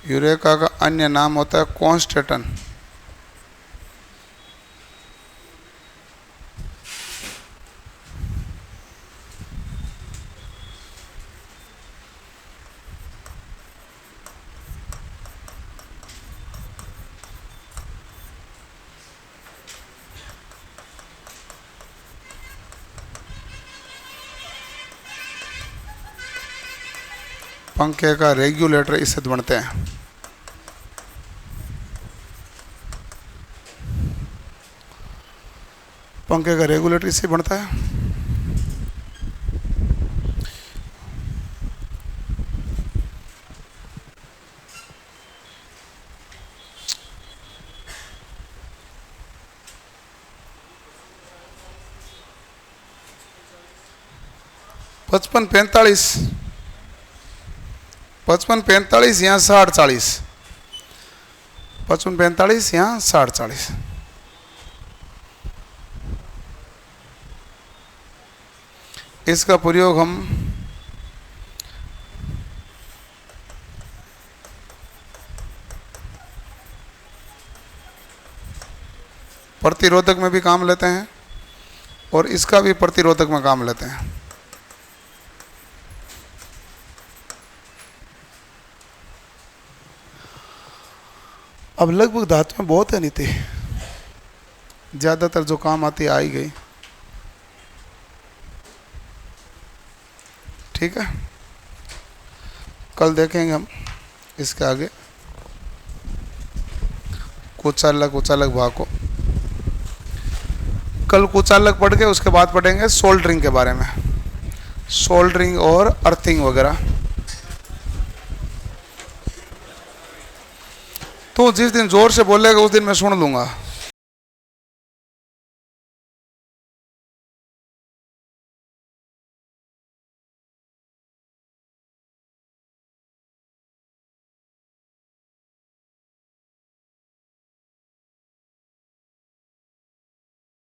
यूरेका का अन्य नाम होता है कॉन्स्टेटन। पंखे का रेगुलेटर इससे बनते हैं। पंखे का रेगुलेटर इससे बनता है। पचपन 45 यहाँ 60-40, 55-45 यहाँ 60-40। इसका प्रयोग हम प्रतिरोधक में भी काम लेते हैं और इसका भी प्रतिरोधक में काम लेते हैं। अब लगभग धातुएं बहुत है नीति, ज़्यादातर जो काम आती आ ही गई। ठीक है, कल देखेंगे हम इसके आगे कुचालक भाग को। कल कुचालक पढ़ के उसके बाद पढ़ेंगे सोल्डरिंग के बारे में, सोल्डरिंग और अर्थिंग वगैरह। तो जिस दिन जोर से बोलेगा उस दिन मैं सुन लूँगा।